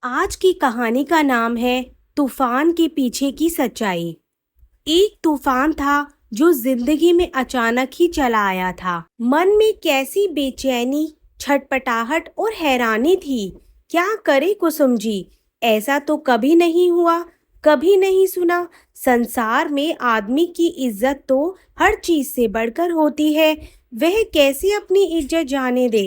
आज की कहानी का नाम है तूफान के पीछे की सच्चाई। एक तूफान था जो जिंदगी में अचानक ही चला आया था। मन में कैसी बेचैनी, छटपटाहट और हैरानी थी। क्या करे कुसुम जी, ऐसा तो कभी नहीं हुआ, कभी नहीं सुना। संसार में आदमी की इज्जत तो हर चीज से बढ़कर होती है, वह कैसे अपनी इज्जत जाने दे।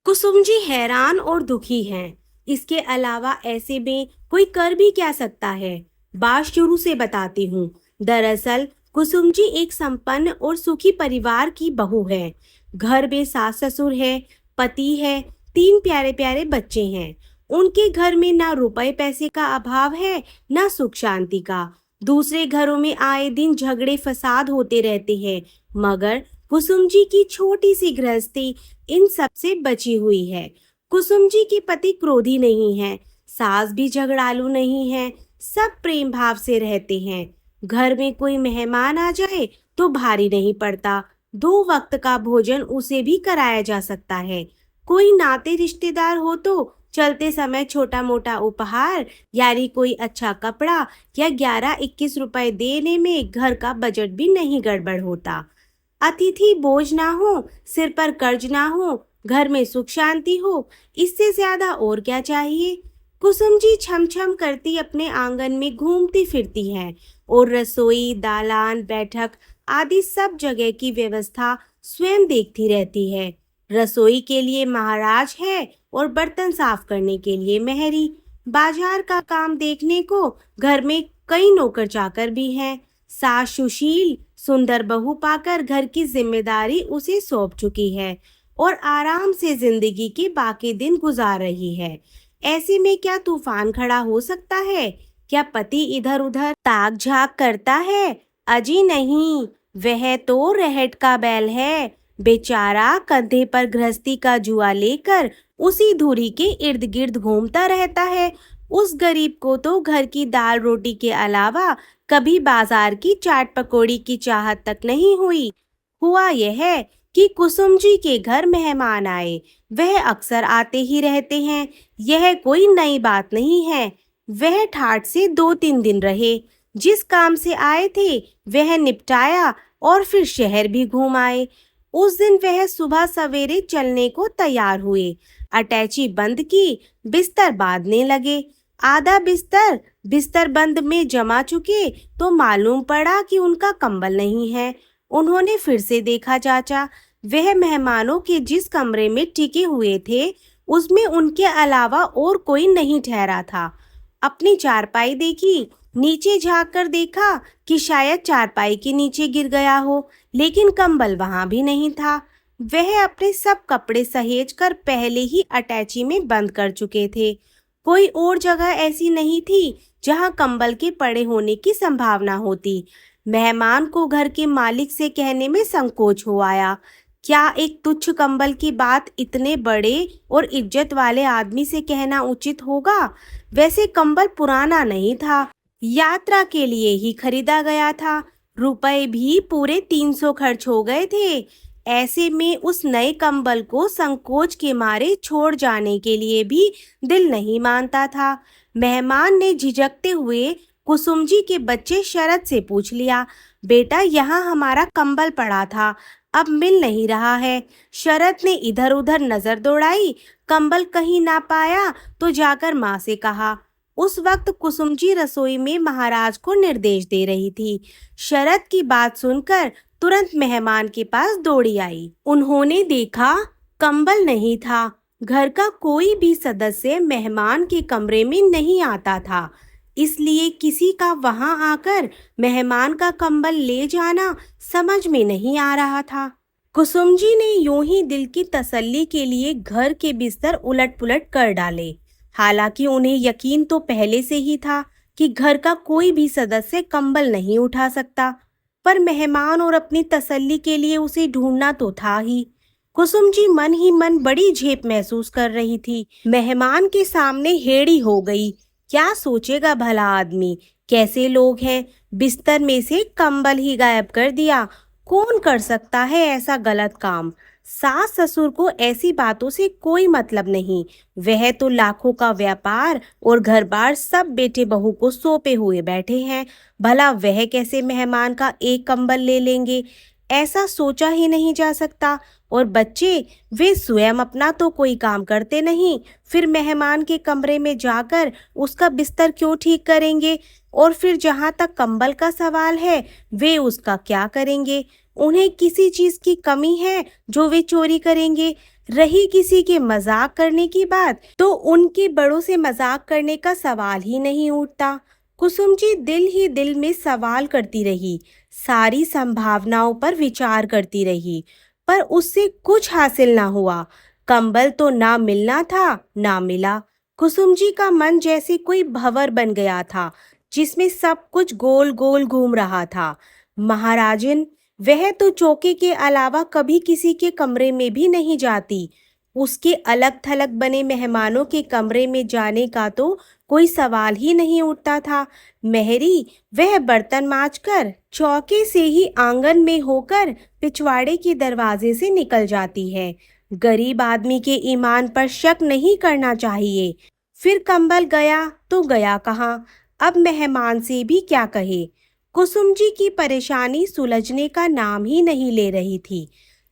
कुसुम जी हैरान और दुखी हैं। इसके अलावा ऐसे में कोई कर भी क्या सकता है। बात शुरू से बताती हूँ। दरअसल कुसुम जी एक संपन्न और सुखी परिवार की बहू है। घर में सास ससुर है, पति है, 3 प्यारे प्यारे बच्चे हैं। उनके घर में ना रुपए पैसे का अभाव है, ना सुख शांति का। दूसरे घरों में आए दिन झगड़े फसाद होते रहते हैं, मगर कुसुम जी की छोटी सी गृहस्थी इन सब से बची हुई है। कुसुम जी के पति क्रोधी नहीं है, सास भी झगड़ालू नहीं है, सब प्रेम भाव से रहते हैं। घर में कोई मेहमान आ जाए तो भारी नहीं पड़ता, 2 वक्त का भोजन उसे भी कराया जा सकता है। कोई नाते रिश्तेदार हो तो चलते समय छोटा मोटा उपहार, यानी कोई अच्छा कपड़ा या 11-21 रुपए देने में घर का बजट भी नहीं गड़बड़ होता। अतिथि बोझ ना हो, सिर पर कर्ज ना हो, घर में सुख शांति हो, इससे ज्यादा और क्या चाहिए। कुसुम जी छम छम करती अपने आंगन में घूमती फिरती है और रसोई, दालान, बैठक आदि सब जगह की व्यवस्था स्वयं देखती रहती है। रसोई के लिए महाराज है और बर्तन साफ करने के लिए मेहरी। बाजार का काम देखने को घर में कई नौकर चाकर भी हैं। सास सुशील सुंदर बहू पाकर घर की जिम्मेदारी उसे सौंप चुकी है और आराम से जिंदगी के बाकी दिन गुजार रही है। ऐसे में क्या तूफान खड़ा हो सकता है? क्या पति इधर उधर ताक झाक करता है? अजी नहीं, वह तो रहट का बैल है। बेचारा कंधे पर गृहस्थी का जुआ लेकर उसी धुरी के इर्द गिर्द घूमता रहता है। उस गरीब को तो घर की दाल रोटी के अलावा कभी बाजार की चाट पकौड़ी की चाहत तक नहीं हुई। हुआ यह है कि कुसुम जी के घर मेहमान आए, वह अक्सर आते ही रहते हैं, यह कोई नई बात नहीं है। वह ठाठ से 2-3 दिन रहे, जिस काम से आए थे वह निपटाया और फिर शहर भी घूम आए। उस दिन वह सुबह सवेरे चलने को तैयार हुए, अटैची बंद की, बिस्तर बांधने लगे। आधा बिस्तर बिस्तर बंद में जमा चुके तो मालूम पड़ा कि उनका कंबल नहीं है। उन्होंने फिर से देखा जांचा, वह मेहमानों के जिस कमरे में टिके हुए थे उसमें उनके अलावा और कोई नहीं ठहरा था। अपनी चारपाई देखी, नीचे झांक कर देखा कि शायद चारपाई के नीचे गिर गया हो, लेकिन कंबल वहां भी नहीं था। वह अपने सब कपड़े सहेज कर पहले ही अटैची में बंद कर चुके थे। कोई और जगह ऐसी नहीं थी जहां कंबल के पड़े होने की संभावना होती। मेहमान को घर के मालिक से कहने में संकोच हो आया। क्या एक तुच्छ कंबल की बात इतने बड़े और इज्जत वाले आदमी से कहना उचित होगा? वैसे कंबल पुराना नहीं था, यात्रा के लिए ही खरीदा गया था। रुपए भी पूरे 300 खर्च हो गए थे। ऐसे में उस नए कंबल को संकोच के मारे छोड़ जाने के लिए भी दिल नहीं मानता था। मेहमान ने झिझकते हुए कुसुम जी के बच्चे शरद से पूछ लिया, बेटा यहाँ हमारा कंबल पड़ा था, अब मिल नहीं रहा है। शरद ने इधर उधर नजर दौड़ाई, कंबल कहीं ना पाया तो जाकर माँ से कहा। उस वक्त कुसुम जी रसोई में महाराज को निर्देश दे रही थी। शरद की बात सुनकर तुरंत मेहमान के पास दौड़ी आई। उन्होंने देखा कंबल नहीं था। घर का कोई भी सदस्य मेहमान के कमरे में नहीं आता था, इसलिए किसी का वहां आकर मेहमान का कंबल ले जाना समझ में नहीं आ रहा था। कुसुम जी ने यूं ही दिल की तसल्ली के लिए घर के बिस्तर उलट पुलट कर डाले। हालांकि उन्हें यकीन तो पहले से ही था कि घर का कोई भी सदस्य कंबल नहीं उठा सकता, पर मेहमान और अपनी तसल्ली के लिए उसे ढूंढना तो था ही। कुसुम जी मन ही मन बड़ी झेप महसूस कर रही थी। मेहमान के सामने हेड़ी हो गई। क्या सोचेगा भला आदमी, कैसे लोग हैं, बिस्तर में से कंबल ही गायब कर दिया। कौन कर सकता है ऐसा गलत काम? सास ससुर को ऐसी बातों से कोई मतलब नहीं। वह तो लाखों का व्यापार और घर बार सब बेटे बहू को सौंपे हुए बैठे हैं। भला वह कैसे मेहमान का एक कंबल ले लेंगे, ऐसा सोचा ही नहीं जा सकता। और बच्चे, वे स्वयं अपना तो कोई काम करते नहीं, फिर मेहमान के कमरे में जाकर उसका बिस्तर क्यों ठीक करेंगे। और फिर जहाँ तक कंबल का सवाल है, वे उसका क्या करेंगे। उन्हें किसी चीज की कमी है जो वे चोरी करेंगे। रही किसी के मजाक करने की बात, तो उनके बड़ों से मजाक करने का सवाल ही नहीं उठता। कुसुम जी दिल ही दिल में सवाल करती रही, सारी संभावनाओं पर विचार करती रही, पर उससे कुछ हासिल ना हुआ। कंबल तो ना मिलना था, ना मिला। कुसुम जी का मन जैसे कोई भंवर बन गया था, जिसमें सब कुछ गोल गोल घूम रहा था। महाराजन, वह तो चौके के अलावा कभी किसी के कमरे में भी नहीं जाती। उसके अलग थलग बने मेहमानों के कमरे में जाने का तो कोई सवाल ही नहीं उठता था। मेहरी, वह बर्तन मांजकर चौके से ही आंगन में होकर पिछवाड़े के दरवाजे से निकल जाती है। गरीब आदमी के ईमान पर शक नहीं करना चाहिए। फिर कंबल गया तो गया कहाँ, अब मेहमान से भी क्या कहे। कुसुम जी की परेशानी सुलझने का नाम ही नहीं ले रही थी।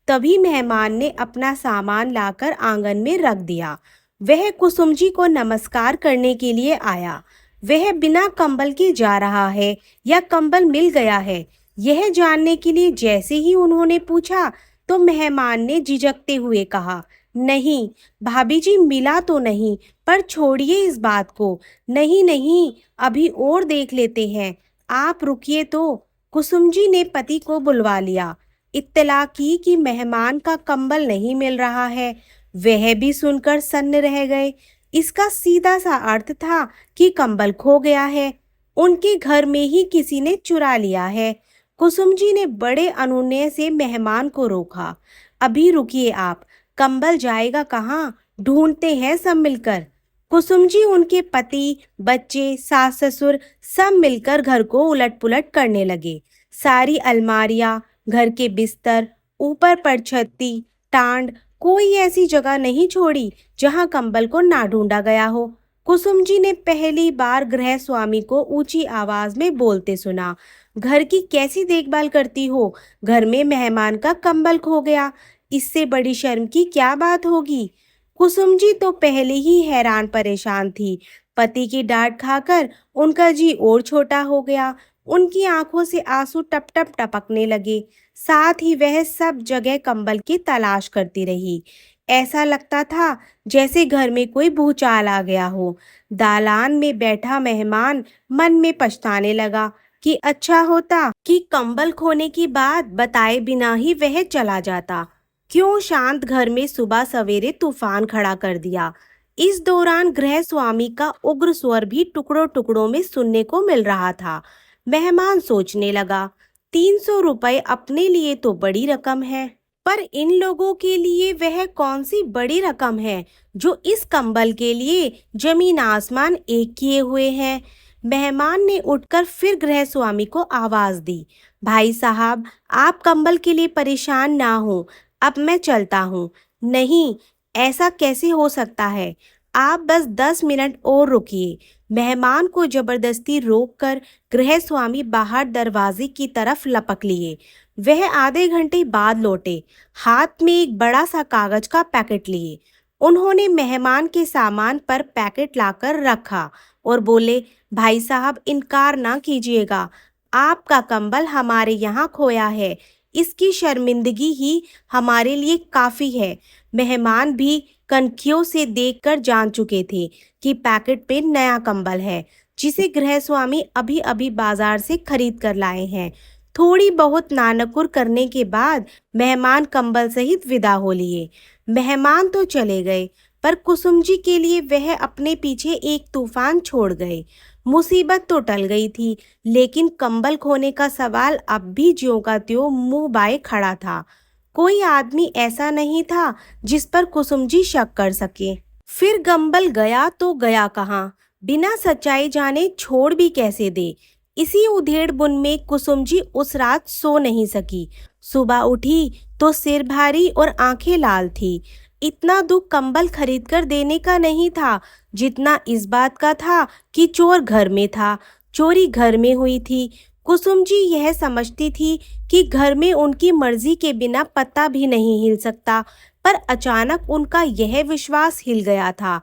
तभी मेहमान ने अपना सामान लाकर आंगन में रख दिया। वह कुसुम जी को नमस्कार करने के लिए आया। वह बिना कंबल के जा रहा है या कंबल मिल गया है, यह जानने के लिए जैसे ही उन्होंने पूछा, तो मेहमान ने झिझकते हुए कहा, नहीं भाभी जी, मिला तो नहीं, पर छोड़िए इस बात को। नहीं नहीं, अभी और देख लेते हैं, आप रुकिए तो। कुसुम जी ने पति को बुलवा लिया। इत्तला की कि मेहमान का कंबल नहीं मिल रहा है। वह भी सुनकर सन्न रह गए। इसका सीधा सा अर्थ था कि कंबल खो गया है, उनके घर में ही किसी ने चुरा लिया है। कुसुम जी ने बड़े अनुनय से मेहमान को रोका। अभी रुकिए आप, कंबल जाएगा कहाँ, ढूंढते हैं सब मिलकर। कुसुम जी, उनके पति, बच्चे, सास ससुर सब मिलकर घर को उलट पुलट करने लगे। सारी अलमारियां, घर के बिस्तर, ऊपर पर छत्ती, टांड, कोई ऐसी जगह नहीं छोड़ी जहां कंबल को ना ढूंढा गया हो। कुसुम जी ने पहली बार गृह स्वामी को ऊंची आवाज में बोलते सुना, घर की कैसी देखभाल करती हो, घर में मेहमान का कंबल खो गया, इससे बड़ी शर्म की क्या बात होगी। कुसुम जी तो पहले ही हैरान परेशान थी। पति की डांट खाकर उनका जी और छोटा हो गया। उनकी आंखों से आंसू टप टप टपकने लगे। साथ ही वह सब जगह कंबल की तलाश करती रही। ऐसा लगता था जैसे घर में कोई भूचाल आ गया हो। दालान में बैठा मेहमान मन में पछताने लगा कि अच्छा होता कि कंबल खोने की बात बताए बिना ही वह चला जाता। क्यों शांत घर में सुबह सवेरे तूफान खड़ा कर दिया। इस दौरान गृह स्वामी का उग्र स्वर भी टुकड़ों टुकड़ों में सुनने को मिल रहा था। मेहमान सोचने लगा, 300 रुपए अपने लिए तो बड़ी रकम है, पर इन लोगों के लिए वह कौन सी बड़ी रकम है जो इस कंबल के लिए जमीन आसमान एक किए हुए हैं। मेहमान ने उठकर फिर गृह स्वामी को आवाज दी, भाई साहब, आप कंबल के लिए परेशान ना हो, अब मैं चलता हूँ। नहीं, ऐसा कैसे हो सकता है, आप बस 10 मिनट और रुकिए। मेहमान को जबरदस्ती रोककर गृह स्वामी बाहर दरवाजे की तरफ लपक लिए। वह आधे घंटे बाद लौटे, हाथ में एक बड़ा सा कागज का पैकेट लिए। उन्होंने मेहमान के सामान पर पैकेट लाकर रखा और बोले, भाई साहब, इनकार ना कीजिएगा, आपका कंबल हमारे यहाँ खोया है, इसकी शर्मिंदगी ही हमारे लिए काफ़ी है। मेहमान भी कनखियों से देखकर जान चुके थे कि पैकेट पे नया कंबल है, जिसे गृह स्वामी अभी अभी बाजार से खरीद कर लाए हैं। थोड़ी बहुत नानकुर करने के बाद मेहमान कंबल सहित विदा हो लिए। मेहमान तो चले गए, पर कुसुम जी के लिए वह अपने पीछे एक तूफान छोड़ गए। मुसीबत तो टल गई थी, लेकिन कंबल खोने का सवाल अब भी ज्यों का त्यों मुंह बाए खड़ा था। कोई आदमी ऐसा नहीं था जिस पर कुसुम जी शक कर सके। फिर कंबल गया तो गया कहाँ, बिना सच्चाई जाने छोड़ भी कैसे दे। इसी उधेड़ बुन में कुसुम जी उस रात सो नहीं सकी। सुबह उठी तो सिर भारी और आंखें लाल थी। इतना दुख कंबल खरीद कर देने का नहीं था, जितना इस बात का था कि चोर घर में था। चोरी घर में हुई थी। कुसुम जी यह समझती थी कि घर में उनकी मर्जी के बिना पत्ता भी नहीं हिल सकता, पर अचानक उनका यह विश्वास हिल गया था।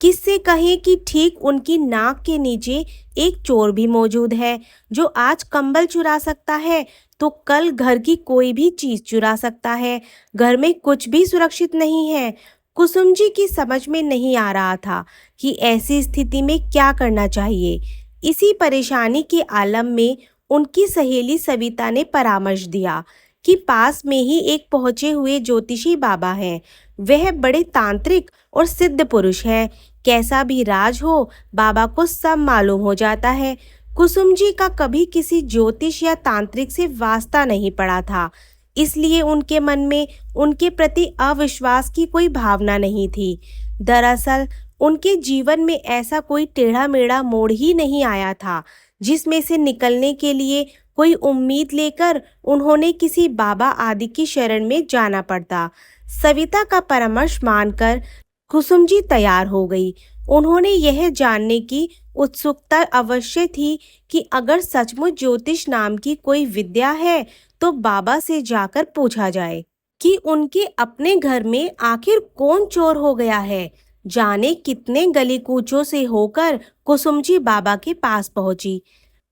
किससे कहें कि ठीक उनकी नाक के नीचे एक चोर भी मौजूद है, जो आज कंबल चुरा सकता है तो कल घर की कोई भी चीज चुरा सकता है। घर में कुछ भी सुरक्षित नहीं है। कुसुम जी की समझ में नहीं आ रहा था कि ऐसी स्थिति में क्या करना चाहिए। इसी परेशानी के आलम में उनकी सहेली सविता ने परामर्श दिया कि पास में ही एक पहुंचे हुए ज्योतिषी बाबा हैं। वह बड़े तांत्रिक और सिद्ध पुरुष है। कैसा भी राज हो, बाबा को सब मालूम हो जाता है। कुसुम जी का कभी किसी ज्योतिष या तांत्रिक से वास्ता नहीं पड़ा था, इसलिए उनके मन में उनके प्रति अविश्वास की कोई भावना नहीं थी। दरअसल उनके जीवन में ऐसा कोई टेढ़ा मेढ़ा मोड़ ही नहीं आया था जिसमें से निकलने के लिए कोई उम्मीद लेकर उन्होंने किसी बाबा आदि की शरण में जाना पड़ता। सविता का परामर्श मानकर कुसुम जी तैयार हो गई। उन्होंने यह जानने की उत्सुकता अवश्य थी कि अगर सचमुच ज्योतिष नाम की कोई विद्या है तो बाबा से जाकर पूछा जाए कि उनके अपने घर में आखिर कौन चोर हो गया है। जाने कितने गली कूचों से होकर कुसुम जी बाबा के पास पहुंची।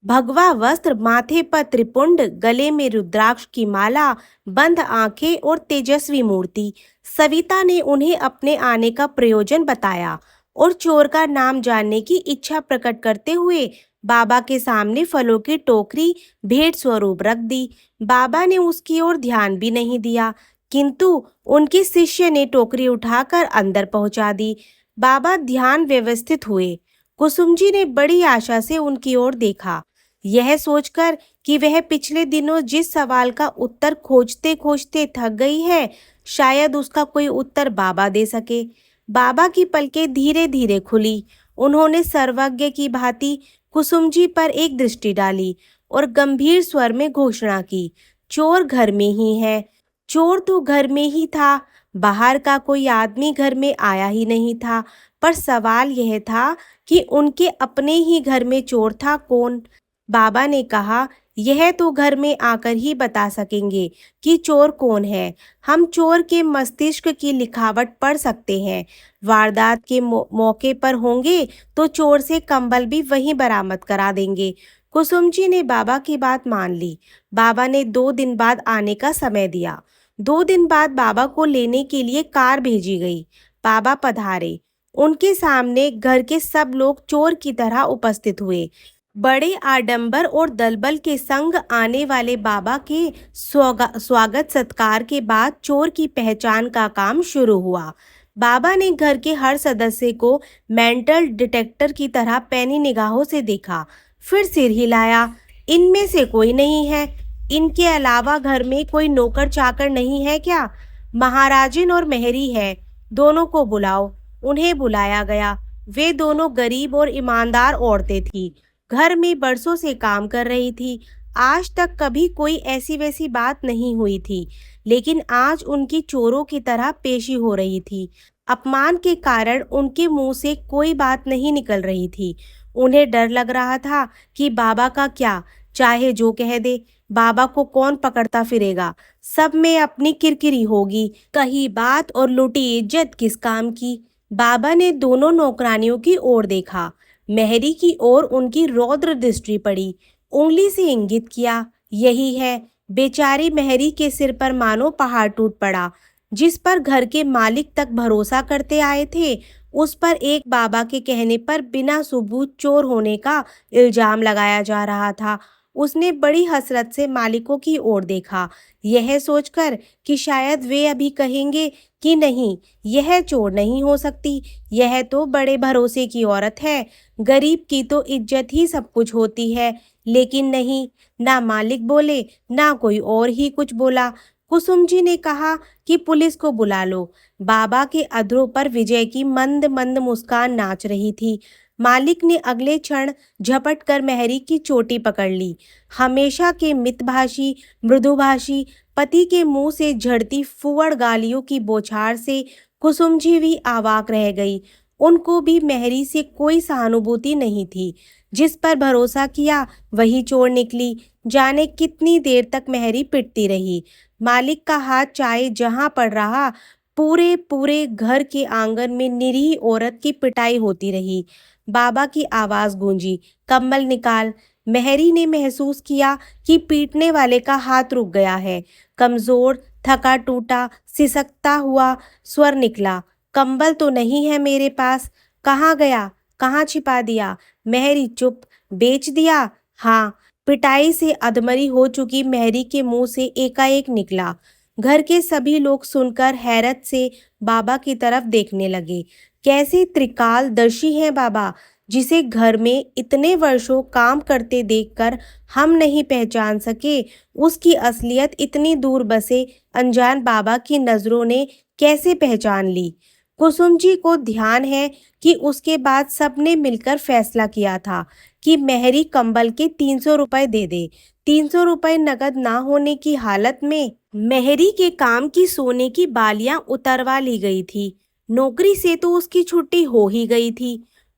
भगवा वस्त्र, माथे पर त्रिपुंड, गले में रुद्राक्ष की माला, बंद आंखें और तेजस्वी मूर्ति। सविता ने उन्हें अपने आने का प्रयोजन बताया और चोर का नाम जानने की इच्छा प्रकट करते हुए बाबा के सामने फलों की टोकरी भेंट स्वरूप रख दी। बाबा ने उसकी ओर ध्यान भी नहीं दिया, किंतु उनके शिष्य ने टोकरी उठाकर अंदर पहुंचा दी। बाबा ध्यान व्यवस्थित हुए। कुसुम जी ने बड़ी आशा से उनकी ओर देखा, यह सोचकर कि वह पिछले दिनों जिस सवाल का उत्तर खोजते खोजते थक गई है, शायद उसका कोई उत्तर बाबा दे सके। बाबा की पलकें धीरे धीरे खुली। उन्होंने सर्वज्ञ की भांति कुसुम जी पर एक दृष्टि डाली और गंभीर स्वर में घोषणा की, चोर घर में ही है। चोर तो घर में ही था, बाहर का कोई आदमी घर में आया ही नहीं था। पर सवाल यह था कि उनके अपने ही घर में चोर था कौन। बाबा ने कहा, यह तो घर में आकर ही बता सकेंगे कि चोर कौन है। हम चोर के मस्तिष्क की लिखावट पढ़ सकते हैं। वारदात के मौके पर होंगे तो चोर से कंबल भी वहीं बरामद करा देंगे। कुसुम जी ने बाबा की बात मान ली। बाबा ने 2 दिन बाद आने का समय दिया। 2 दिन बाद बाबा को लेने के लिए कार भेजी गई। बाबा पधारे। उनके सामने घर के सब लोग चोर की तरह उपस्थित हुए। बड़े आडंबर और दलबल के संग आने वाले बाबा के स्वागत सत्कार के बाद चोर की पहचान का काम शुरू हुआ। बाबा ने घर के हर सदस्य को मेंटल डिटेक्टर की तरह पैनी निगाहों से देखा, फिर सिर हिलाया। इनमें से कोई नहीं है। इनके अलावा घर में कोई नौकर चाकर नहीं है क्या? महाराजिन और मेहरी है, दोनों को बुलाओ। उन्हें बुलाया गया। वे दोनों गरीब और ईमानदार औरतें थीं। घर में बरसों से काम कर रही थी। आज तक कभी कोई ऐसी वैसी बात नहीं हुई थी, लेकिन आज उनकी चोरों की तरह पेशी हो रही थी। अपमान के कारण उनके मुंह से कोई बात नहीं निकल रही थी। उन्हें डर लग रहा था कि बाबा का क्या, चाहे जो कह दे, बाबा को कौन पकड़ता फिरेगा। सब में अपनी किरकिरी होगी। कही बात और लूटी इज्जत किस काम की। बाबा ने दोनों नौकरानियों की ओर देखा। मेहरी की ओर उनकी रौद्र दृष्टि पड़ी। उंगली से इंगित किया, यही है। बेचारी मेहरी के सिर पर मानो पहाड़ टूट पड़ा। जिस पर घर के मालिक तक भरोसा करते आए थे, उस पर एक बाबा के कहने पर बिना सबूत चोर होने का इल्जाम लगाया जा रहा था। उसने बड़ी हसरत से मालिकों की ओर देखा, यह सोचकर कि शायद वे अभी कहेंगे कि नहीं, यह चोर नहीं हो सकती, यह तो बड़े भरोसे की औरत है। गरीब की तो इज्जत ही सब कुछ होती है। लेकिन नहीं, ना मालिक बोले, ना कोई और ही कुछ बोला। कुसुम जी ने कहा कि पुलिस को बुला लो। बाबा के अधरों पर विजय की मंद मंद मुस्कान नाच रही थी। मालिक ने अगले क्षण झपट कर मेहरी की चोटी पकड़ ली। हमेशा के मितभाषी, मृदुभाषी, पति के मुंह से झड़ती फुअड़ गालियों की बौछार से कुसुम जी भी अवाक रह गई। उनको भी मेहरी से कोई सहानुभूति नहीं थी। जिस पर भरोसा किया वही चोर निकली। जाने कितनी देर तक मेहरी पिटती रही। मालिक का हाथ चाहे जहां पड़ रहा, पूरे पूरे घर के आंगन में निरीह औरत की पिटाई होती रही। बाबा की आवाज गूंजी, कम्बल निकाल। मेहरी ने महसूस किया कि पीटने वाले का हाथ रुक गया है। कमजोर, थका टूटा, सिसकता हुआ स्वर निकला, कंबल तो नहीं है मेरे पास। कहाँ गया, कहाँ छिपा दिया? मेहरी चुप। बेच दिया? हाँ। पिटाई से अधमरी हो चुकी मेहरी के मुंह से एकाएक निकला। घर के सभी लोग सुनकर हैरत से बाबा की तरफ देखने लगे। कैसे त्रिकालदर्शी हैं बाबा, जिसे घर में इतने वर्षों काम करते देखकर हम नहीं पहचान सके, उसकी असलियत इतनी दूर बसे अनजान बाबा की नजरों ने कैसे पहचान ली। कुसुम जी को ध्यान है कि उसके बाद सबने मिलकर फैसला किया था कि मेहरी कंबल के 300 रुपए दे दे। 300 रुपए नगद ना होने की हालत में मेहरी के काम की सोने की बालियां उतरवा ली गई थी। नौकरी से तो उसकी छुट्टी हो ही गई थी।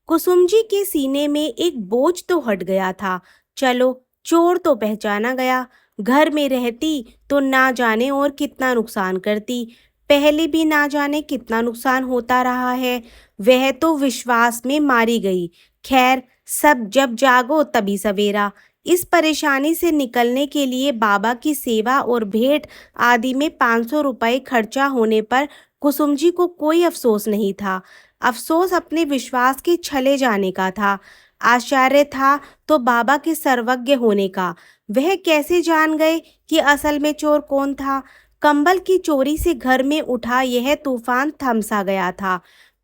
कुसुम जी के सीने में एक बोझ तो हट गया था। चलो, चोर तो पहचाना गया। घर में रहती तो ना जाने और कितना नुकसान करती। पहले भी ना जाने कितना नुकसान होता रहा है। वह तो विश्वास में मारी गई। खैर, सब जब जागो तभी सवेरा। इस परेशानी से निकलने के लिए बाबा की सेवा और भेंट आदि में 500 रुपए खर्चा होने पर कुसुम जी को कोई अफसोस नहीं था। अफसोस अपने विश्वास के छले जाने का था। आश्चर्य था तो बाबा के सर्वज्ञ होने का। वह कैसे जान गए कि असल में चोर कौन था? कंबल की चोरी से घर में उठा यह तूफान थमसा गया था,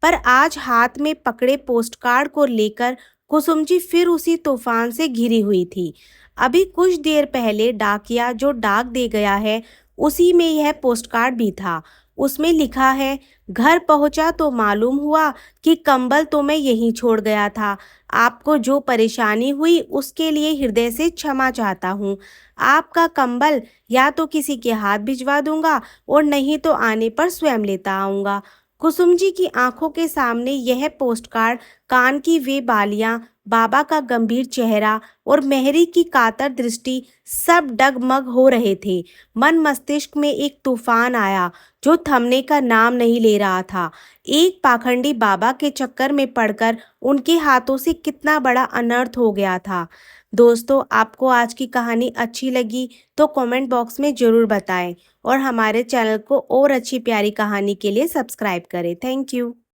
पर आज हाथ में पकड़े पोस्टकार्ड को लेकर कुसुम जी फिर उसी तूफान से घिरी हुई थी। अभी कुछ देर पहले डाकिया जो डाक दे गया है, उसी में यह पोस्टकार्ड भी था। उसमें लिखा है, घर पहुंचा तो मालूम हुआ कि कंबल तो मैं यहीं छोड़ गया था। आपको जो परेशानी हुई उसके लिए हृदय से क्षमा चाहता हूँ। आपका कंबल या तो किसी के हाथ भिजवा दूंगा और नहीं तो आने पर स्वयं लेता आऊंगा। कुसुम जी की आंखों के सामने यह पोस्टकार्ड, कान की वे बालियां, बाबा का गंभीर चेहरा और मेहरी की कातर दृष्टि सब डगमग हो रहे थे। मन मस्तिष्क में एक तूफान आया जो थमने का नाम नहीं ले रहा था। एक पाखंडी बाबा के चक्कर में पड़कर उनके हाथों से कितना बड़ा अनर्थ हो गया था। दोस्तों, आपको आज की कहानी अच्छी लगी तो कमेंट बॉक्स में ज़रूर बताएं और हमारे चैनल को और अच्छी प्यारी कहानी के लिए सब्सक्राइब करें। Thank you.